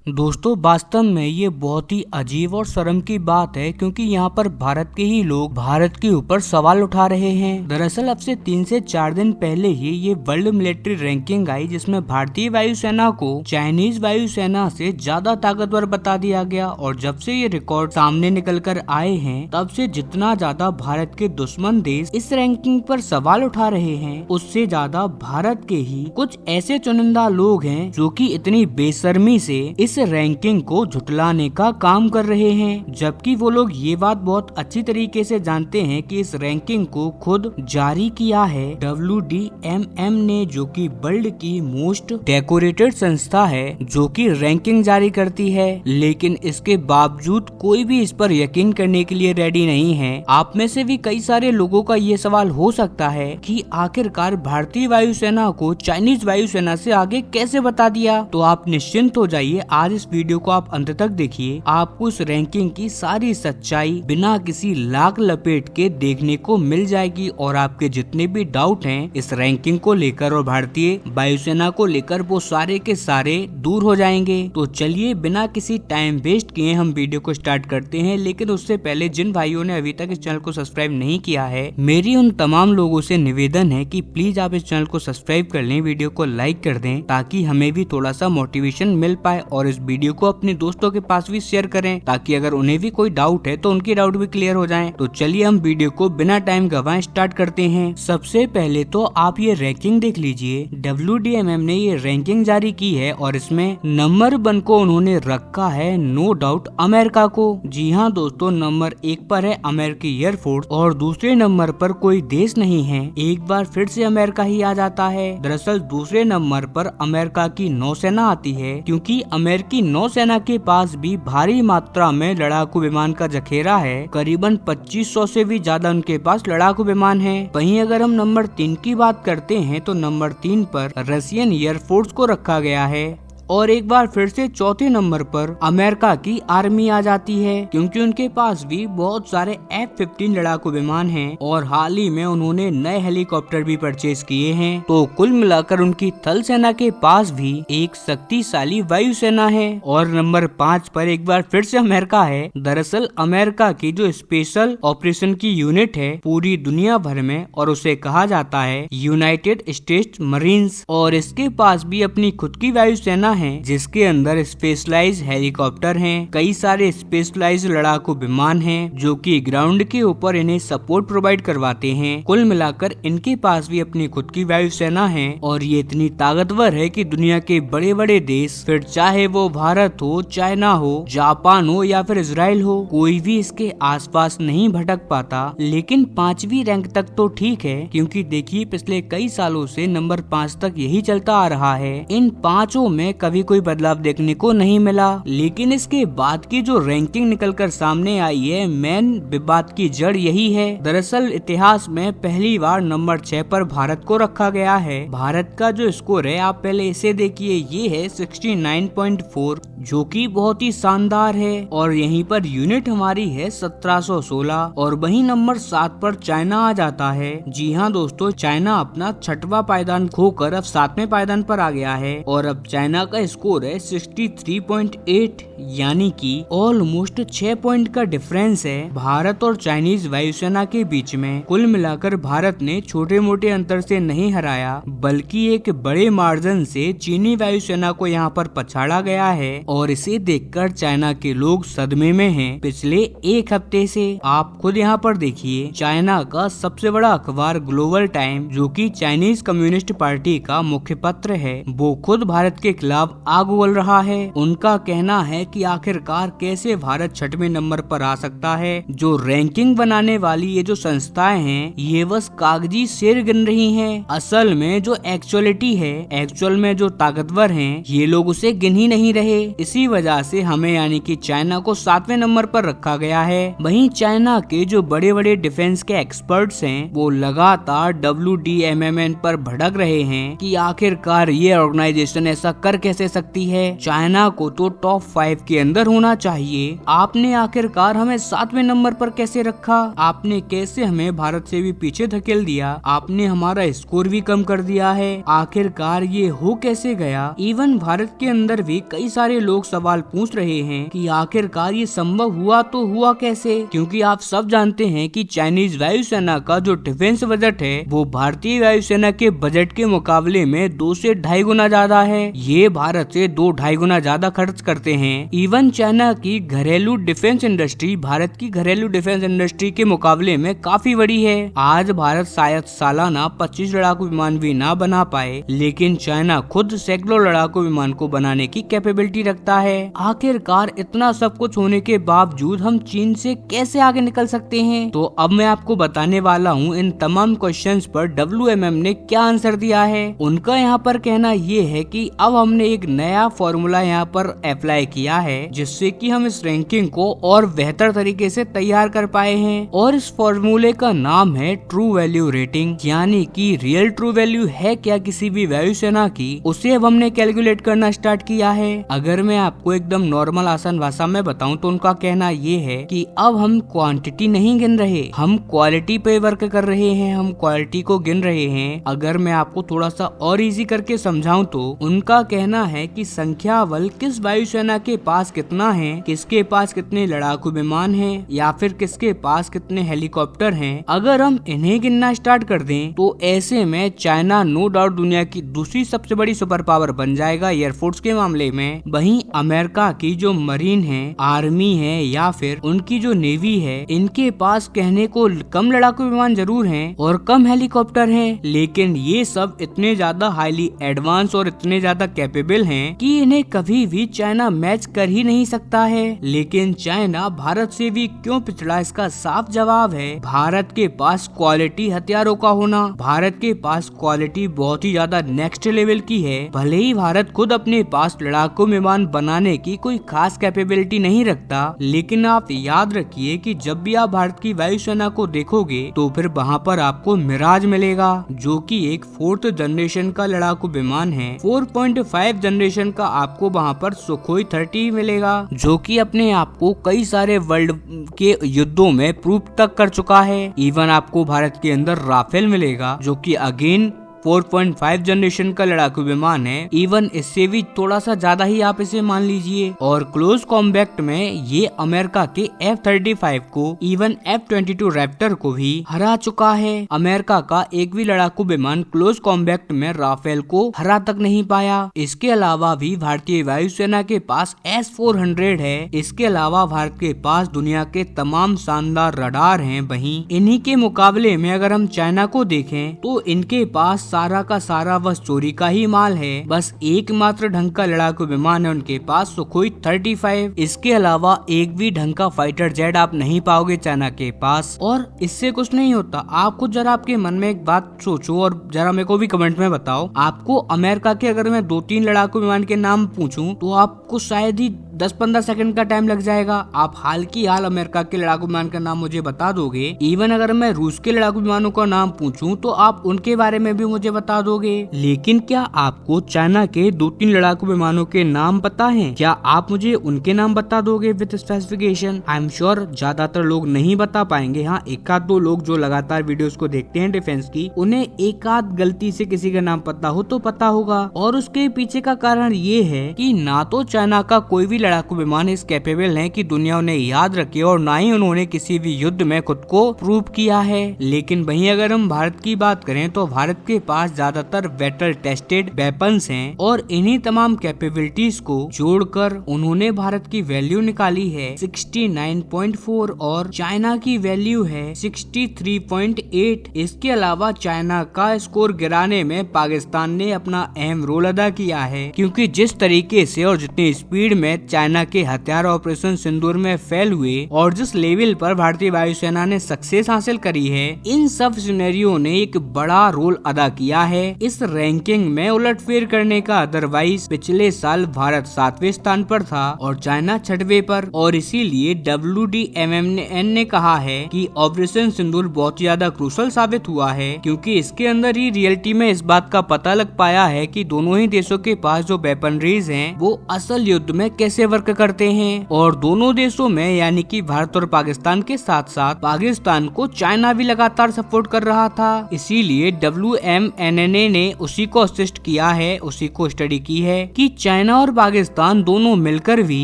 दोस्तों वास्तव में ये बहुत ही अजीब और शर्म की बात है, क्योंकि यहाँ पर भारत के ही लोग भारत के ऊपर सवाल उठा रहे हैं। दरअसल अब से 3 से 4 दिन पहले ही ये वर्ल्ड मिलिट्री रैंकिंग आई, जिसमें भारतीय वायुसेना को चाइनीज वायुसेना से ज्यादा ताकतवर बता दिया गया। और जब से ये रिकॉर्ड सामने निकल कर आए हैं, तब से जितना ज्यादा भारत के दुश्मन देश इस रैंकिंग पर सवाल उठा रहे हैं, उससे ज्यादा भारत के ही कुछ ऐसे चुनिंदा लोग हैं जो कि इतनी बेशर्मी से इस रैंकिंग को झुटलाने का काम कर रहे हैं। जबकि वो लोग ये बात बहुत अच्छी तरीके से जानते हैं कि इस रैंकिंग को खुद जारी किया है WDMM ने, जो कि वर्ल्ड की मोस्ट डेकोरेटेड संस्था है जो कि रैंकिंग जारी करती है। लेकिन इसके बावजूद कोई भी इस पर यकीन करने के लिए रेडी नहीं है। आप में से भी कई सारे लोगों का ये सवाल हो सकता है कि आखिरकार भारतीय वायुसेना को चाइनीज वायुसेना से आगे कैसे बता दिया। तो आप निश्चिंत हो जाइए, आज इस वीडियो को आप अंत तक देखिए। आपको इस रैंकिंग की सारी सच्चाई बिना किसी लाग लपेट के देखने को मिल जाएगी, और आपके जितने भी डाउट हैं इस रैंकिंग को लेकर और भारतीय वायुसेना को लेकर, वो सारे के सारे दूर हो जाएंगे। तो चलिए बिना किसी टाइम वेस्ट किए हम वीडियो को स्टार्ट करते हैं। लेकिन उससे पहले जिन भाइयों ने अभी तक इस चैनल को सब्सक्राइब नहीं किया है, मेरी उन तमाम लोगों से निवेदन है कि प्लीज आप इस चैनल को सब्सक्राइब कर लें, वीडियो को लाइक कर दें, ताकि हमें भी थोड़ा सा मोटिवेशन मिल पाए। और इस वीडियो को अपने दोस्तों के पास भी शेयर करें, ताकि अगर उन्हें भी कोई डाउट है तो उनकी डाउट भी क्लियर हो जाएं। तो चलिए हम वीडियो को बिना टाइम गवाए स्टार्ट करते हैं। सबसे पहले तो आप ये रैंकिंग देख लीजिए। WDMM ने ये रैंकिंग जारी की है और इसमें नंबर 1 को उन्होंने रखा है नो डाउट अमेरिका को। जी हाँ दोस्तों, नंबर 1 पर है अमेरिकी एयरफोर्स और दूसरे नंबर पर कोई देश नहीं है। एक बार फिर से अमेरिका ही आ जाता है। दरअसल दूसरे नंबर पर अमेरिका की नौसेना आती है, क्योंकि अमेरिकी नौसेना के पास भी भारी मात्रा में लड़ाकू विमान का जखेरा है। करीबन 2500 से भी ज्यादा उनके पास लड़ाकू विमान है। वहीं अगर हम नंबर 3 की बात करते हैं, तो नंबर 3 पर रशियन एयरफोर्स को रखा गया है। और एक बार फिर से चौथे नंबर पर अमेरिका की आर्मी आ जाती है, क्योंकि उनके पास भी बहुत सारे F-15 लड़ाकू विमान हैं और हाल ही में उन्होंने नए हेलीकॉप्टर भी परचेज किए हैं। तो कुल मिलाकर उनकी थल सेना के पास भी एक शक्तिशाली वायुसेना है। और नंबर 5 पर एक बार फिर से अमेरिका है। दरअसल अमेरिका की जो स्पेशल ऑपरेशन की यूनिट है पूरी दुनिया भर में, और उसे कहा जाता है यूनाइटेड स्टेट्स मरीन्स, और इसके पास भी अपनी खुद की वायुसेना है, जिसके अंदर स्पेशलाइज हेलीकॉप्टर हैं, कई सारे स्पेशलाइज लड़ाकू विमान हैं, जो कि ग्राउंड के ऊपर इन्हें सपोर्ट प्रोवाइड करवाते हैं। कुल मिलाकर इनके पास भी अपनी खुद की वायुसेना है, और ये इतनी ताकतवर है कि दुनिया के बड़े बड़े देश, फिर चाहे वो भारत हो, चाइना हो, जापान हो या फिर इजराइल हो, कोई भी इसके आसपास नहीं भटक पाता। लेकिन 5वीं रैंक तक तो ठीक है, क्योंकि देखिए पिछले कई सालों से नंबर 5 तक यही चलता आ रहा है। इन पांचों में कभी कोई बदलाव देखने को नहीं मिला। लेकिन इसके बाद की जो रैंकिंग निकलकर सामने आई है, मेन विवाद की जड़ यही है। दरअसल इतिहास में पहली बार नंबर 6 पर भारत को रखा गया है। भारत का जो स्कोर है, आप पहले इसे देखिए, ये है 69.4, जो कि बहुत ही शानदार है। और यहीं पर यूनिट हमारी है 1716। और वही नंबर 7 पर चाइना आ जाता है। जी हाँ दोस्तों, चाइना अपना 6वां पायदान खोकर अब 7वें पायदान पर आ गया है, और अब चाइना का स्कोर है 63.8, यानी कि ऑलमोस्ट 6 पॉइंट का डिफरेंस है भारत और चाइनीज वायुसेना के बीच में। कुल मिलाकर भारत ने छोटे मोटे अंतर से नहीं हराया, बल्कि एक बड़े मार्जिन से चीनी वायुसेना को यहाँ पर पछाड़ा गया है। और इसे देखकर चाइना के लोग सदमे में हैं। पिछले एक हफ्ते से आप खुद यहाँ पर देखिए, चाइना का सबसे बड़ा अखबार ग्लोबल टाइम, जो कि चाइनीज कम्युनिस्ट पार्टी का मुख्य पत्र है, वो खुद भारत के खिलाफ आग उगल रहा है। उनका कहना है कि आखिरकार कैसे भारत 6वें नंबर पर आ सकता है। जो रैंकिंग बनाने वाली ये जो संस्थाएं हैं, ये बस कागजी शेर गिन रही हैं। असल में जो एक्चुअलिटी है, एक्चुअल में जो ताकतवर हैं, ये लोग उसे गिन ही नहीं रहे। इसी वजह से हमें यानी कि चाइना को 7वें नंबर पर रखा गया है। वहीं चाइना के जो बड़े बड़े डिफेंस के एक्सपर्ट्स हैं, वो लगातार WDMM पर भड़क रहे हैं कि आखिरकार ये ऑर्गेनाइजेशन ऐसा कर कैसे कैसे सकती है। चाइना को तो टॉप 5 के अंदर होना चाहिए। आपने आखिरकार हमें 7वें नंबर पर कैसे रखा? आपने कैसे हमें भारत से भी पीछे धकेल दिया? आपने हमारा स्कोर भी कम कर दिया है। आखिरकार ये हो कैसे गया? इवन भारत के अंदर भी कई सारे लोग सवाल पूछ रहे हैं कि आखिरकार ये संभव हुआ तो हुआ कैसे, क्योंकि आप सब जानते हैं कि चाइनीज वायुसेना का जो डिफेंस बजट है वो भारतीय वायुसेना के बजट के मुकाबले में 2 से 2.5 गुना ज्यादा है। ये भारत से 2-2.5 गुना ज्यादा खर्च करते हैं। इवन चाइना की घरेलू डिफेंस इंडस्ट्री भारत की घरेलू डिफेंस इंडस्ट्री के मुकाबले में काफी बड़ी है। आज भारत शायद सालाना 25 लड़ाकू विमान भी ना बना पाए, लेकिन चाइना खुद सैकड़ों लड़ाकू विमान को बनाने की कैपेबिलिटी रखता है। आखिरकार इतना सब कुछ होने के बावजूद हम चीन से कैसे आगे निकल सकते हैं? तो अब मैं आपको बताने वाला हूँ इन तमाम क्वेश्चंस पर WMM ने क्या आंसर दिया है। उनका यहाँ पर कहना ये है कि अब हमने एक नया फॉर्मूला यहाँ पर अप्लाई किया है जिससे कि हम इस रैंकिंग को और बेहतर तरीके से तैयार कर पाए हैं, और इस फॉर्मूले का नाम है ट्रू वैल्यू रेटिंग, यानी कि रियल ट्रू वैल्यू है क्या किसी भी वायुसेना की, उसे अब हमने कैलकुलेट करना स्टार्ट किया है। अगर मैं आपको एकदम नॉर्मल आसान भाषा में बताऊं तो उनका कहना ये है कि अब हम क्वांटिटी नहीं गिन रहे, हम क्वालिटी पे वर्क कर रहे हैं, हम क्वालिटी को गिन रहे हैं। अगर मैं आपको थोड़ा सा और इजी करके समझाऊं तो उनका कहना है कि संख्या बल किस वायुसेना के पास कितना है, किसके पास कितने लड़ाकू विमान हैं, या फिर किसके पास कितने हेलीकॉप्टर हैं, अगर हम इन्हें गिनना स्टार्ट कर दें तो ऐसे में चाइना नो डाउट दुनिया की दूसरी सबसे बड़ी सुपर पावर बन जाएगा एयरफोर्स के मामले में। वहीं अमेरिका की जो मरीन है, आर्मी है, या फिर उनकी जो नेवी है, इनके पास कहने को कम लड़ाकू विमान जरूर हैं और कम हेलीकॉप्टर हैं, लेकिन ये सब इतने ज्यादा हाईली एडवांस और इतने ज्यादा कैपेबल हैं कि इन्हें कभी भी चाइना मैच कर ही नहीं सकता है। लेकिन चाइना भारत से भी क्यों पिछड़ा, इसका साफ जवाब है भारत के पास क्वालिटी हथियारों का होना। भारत के पास क्वालिटी बहुत ही ज्यादा नेक्स्ट लेवल की है। भले ही भारत खुद अपने पास लड़ाकू विमान बनाने की कोई खास कैपेबिलिटी नहीं रखता, लेकिन आप याद रखिए कि जब भी आप भारत की वायुसेना को देखोगे तो फिर वहाँ पर आपको मिराज मिलेगा, जो कि एक 4th जनरेशन का लड़ाकू विमान है। 4.5 जनरेशन का आपको वहाँ पर सुखोई 30 मिलेगा, जो कि अपने आप को कई सारे वर्ल्ड के युद्धों में प्रूव तक कर चुका है। इवन आपको भारत के अंदर राफेल मिलेगा, जो कि अगेन 4.5 जनरेशन का लड़ाकू विमान है। इवन इससे भी थोड़ा सा ज्यादा ही आप इसे मान लीजिए। और क्लोज कॉम्बैक्ट में ये अमेरिका के F-35 को, इवन F-22 रैप्टर को भी हरा चुका है। अमेरिका का एक भी लड़ाकू विमान क्लोज कॉम्बैक्ट में राफेल को हरा तक नहीं पाया। इसके अलावा भी भारतीय वायुसेना के पास S-400 है। इसके अलावा भारत के पास दुनिया के तमाम शानदार रडार हैं। वहीं इन्हीं के मुकाबले में अगर हम चाइना को देखें तो इनके पास सारा का सारा बस चोरी का ही माल है। बस एकमात्र ढंग का लड़ाकू विमान है उनके पास, सुखोई 35। इसके अलावा एक भी ढंग का फाइटर जेट आप नहीं पाओगे चाइना के पास। और इससे कुछ नहीं होता। आप खुद जरा आपके मन में एक बात सोचो और जरा मेरे को भी कमेंट में बताओ, आपको अमेरिका के अगर मैं 2-3 लड़ाकू विमान के नाम पूछूं तो आपको शायद ही 10-15 सेकंड का टाइम लग जाएगा। आप हाल की हाल अमेरिका के लड़ाकू विमान का नाम मुझे बता दोगे। इवन अगर मैं रूस के लड़ाकू विमानों का नाम पूछूं तो आप उनके बारे में भी मुझे बता दोगे। लेकिन क्या आपको चाइना के 2-3 लड़ाकू विमानों के नाम पता हैं? क्या आप मुझे उनके नाम बता दोगे with specification? I am sure ज्यादातर लोग नहीं बता पाएंगे। हाँ, एक आध दो लोग जो लगातार वीडियोस को देखते हैं डिफेंस की, उन्हें एक आध गलती से किसी का नाम पता हो तो पता होगा। और उसके पीछे का कारण ये है कि ना तो चाइना का कोई भी लड़ाकू विमान इस कैपेबल है कि दुनिया उन्हें याद रखे, और ना ही उन्होंने किसी भी युद्ध में खुद को प्रूव किया है। लेकिन वहीं अगर हम भारत की बात करें तो भारत के पास ज्यादातर बैटल टेस्टेड वेपन्स हैं, और इन्हीं तमाम कैपेबिलिटीज को जोड़कर उन्होंने भारत की वैल्यू निकाली है 69.4 और चाइना की वैल्यू है 63.8। इसके अलावा चाइना का स्कोर गिराने में पाकिस्तान ने अपना अहम रोल अदा किया है, क्योंकि जिस तरीके से और जितनी स्पीड में चाइना के हथियार ऑपरेशन सिंदूर में फेल हुए और जिस लेवल पर भारतीय वायुसेना ने सक्सेस हासिल करी है, इन सब सिनेरियो ने एक बड़ा रोल अदा किया है इस रैंकिंग में उलटफेर करने का। अदरवाइज पिछले साल भारत 7वें स्थान पर था और चाइना 6वें पर, और इसीलिए WDMMN ने कहा है कि ऑपरेशन सिंदूर बहुत ज्यादा क्रूशल साबित हुआ है, क्योंकि इसके अंदर ही रियलिटी में इस बात का पता लग पाया है कि दोनों ही देशों के पास जो वेपनरीज हैं वो असल युद्ध में कैसे वर्क करते हैं। और दोनों देशों में यानी कि भारत और पाकिस्तान के साथ साथ पाकिस्तान को चाइना भी लगातार सपोर्ट कर रहा था। इसीलिए WMNNA ने उसी को असिस्ट किया है, उसी को स्टडी की है कि चाइना और पाकिस्तान दोनों मिलकर भी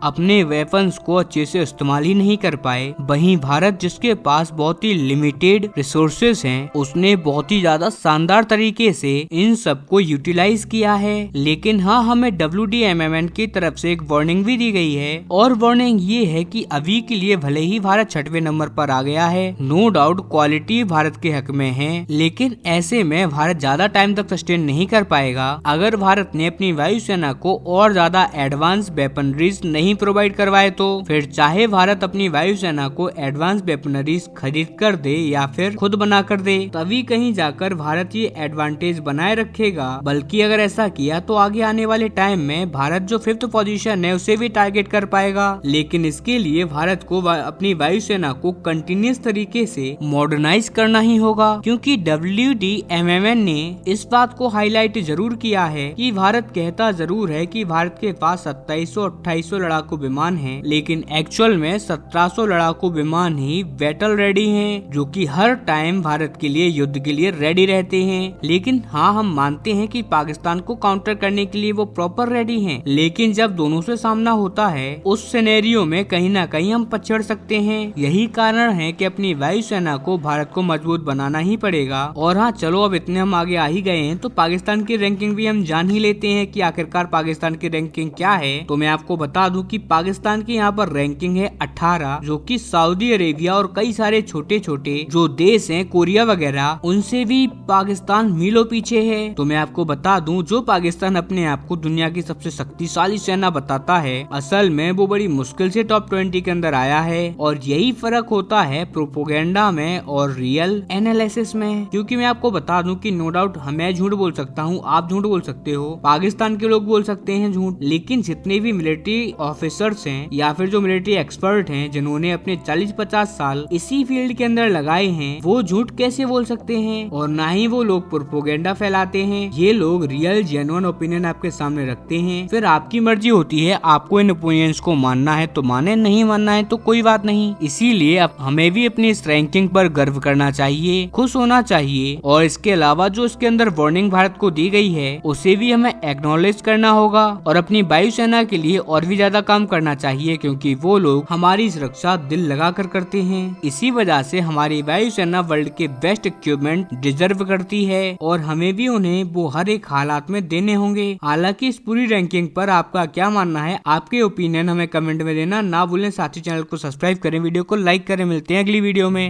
अपने वेपन्स को अच्छे से इस्तेमाल ही नहीं कर पाए। वहीं भारत जिसके पास बहुत ही लिमिटेड रिसोर्सेस हैं, उसने बहुत ही ज्यादा शानदार तरीके से इन सबको यूटिलाइज किया है। लेकिन हाँ, हमें WDMMN की तरफ से एक वार्निंग भी दी गई है, और वार्निंग ये है कि अभी के लिए भले ही भारत 6वें नंबर पर आ गया है, नो डाउट क्वालिटी भारत के हक में है, लेकिन ऐसे में भारत ज्यादा टाइम तक सस्टेन नहीं कर पाएगा अगर भारत ने अपनी वायुसेना को और ज्यादा एडवांस वेपनरीज नहीं प्रोवाइड करवाए। तो फिर चाहे भारत अपनी वायुसेना को एडवांस वेपनरीज खरीद कर दे या फिर खुद बना कर दे, तभी कहीं जाकर भारत ये एडवांटेज बनाए रखेगा। बल्कि अगर ऐसा किया तो आगे आने वाले टाइम में भारत जो 5th पोजीशन है उसे भी टारगेट कर पाएगा। लेकिन इसके लिए भारत को अपनी वायुसेना को कंटिन्यूस तरीके से मॉडर्नाइज करना ही होगा, क्योंकि WDMMN ने इस बात को हाईलाइट जरूर किया है कि भारत कहता जरूर है कि भारत के पास 2700-2800 लड़ाकू विमान हैं, लेकिन एक्चुअल में 1700 लड़ाकू विमान ही बैटल रेडी हैं, जो कि हर टाइम भारत के लिए युद्ध के लिए रेडी रहते हैं। लेकिन हाँ, हम मानते हैं कि पाकिस्तान को काउंटर करने के लिए वो प्रॉपर रेडी हैं, लेकिन जब दोनों से सामना होता है उस सिनेरियो में कहीं ना कहीं हम पछड़ सकते हैं। यही कारण है कि अपनी वायुसेना को भारत को मजबूत बनाना ही पड़ेगा। और हाँ, चलो अब इतने हम आगे आ ही गए हैं तो पाकिस्तान की रैंकिंग भी हम जान ही लेते हैं कि आखिरकार पाकिस्तान की रैंकिंग क्या है। तो मैं आपको बता दूं कि पाकिस्तान की यहाँ पर रैंकिंग है 18, जो कि सऊदी अरेबिया और कई सारे छोटे छोटे जो देश हैं, कोरिया वगैरह, उनसे भी पाकिस्तान मीलों पीछे है। तो मैं आपको बता दूं, जो पाकिस्तान अपने आप को दुनिया की सबसे शक्तिशाली सेना बताता है, असल में वो बड़ी मुश्किल से टॉप 20 के अंदर आया है। और यही फर्क होता है प्रोपोगेंडा में और रियल एनालिसिस में। क्योंकि मैं आपको बता दूं कि नो डाउट मैं झूठ बोल सकता हूं, आप झूठ बोल सकते हो, पाकिस्तान के लोग बोल सकते हैं झूठ, लेकिन जितने भी मिलिट्री ऑफिसर्स हैं या फिर जो मिलिट्री एक्सपर्ट हैं जिन्होंने अपने 40-50 साल इसी फील्ड के अंदर लगाए हैं, वो झूठ कैसे बोल सकते हैं। और ना ही वो लोग प्रोपोगेंडा फैलाते हैं। ये लोग रियल जेन्युइन ओपिनियन आपके सामने रखते हैं। फिर आपकी मर्जी होती है, आपको इन ओपिनियंस को मानना है तो माने, नहीं मानना है तो कोई बात नहीं। इसीलिए अब हमें भी अपनी इस रैंकिंग पर गर्व करना चाहिए, खुश होना चाहिए। और इसके अलावा जो इसके अंदर वार्निंग भारत को दी गई है उसे भी हमें एक्नॉलेज करना होगा और अपनी वायुसेना के लिए और भी ज्यादा काम करना चाहिए, क्योंकि वो लोग हमारी सुरक्षा दिल लगा कर करते हैं। इसी वजह से हमारी वायुसेना वर्ल्ड के बेस्ट इक्विपमेंट डिजर्व करती है और हमें भी उन्हें वो हर एक हालात में देने होंगे। हालांकि इस पूरी रैंकिंग पर आपका क्या मानना है, आपके ओपिनियन हमें कमेंट में देना ना भूलें। साथ ही चैनल को सब्सक्राइब करें, वीडियो को लाइक करें। मिलते हैं अगली वीडियो में।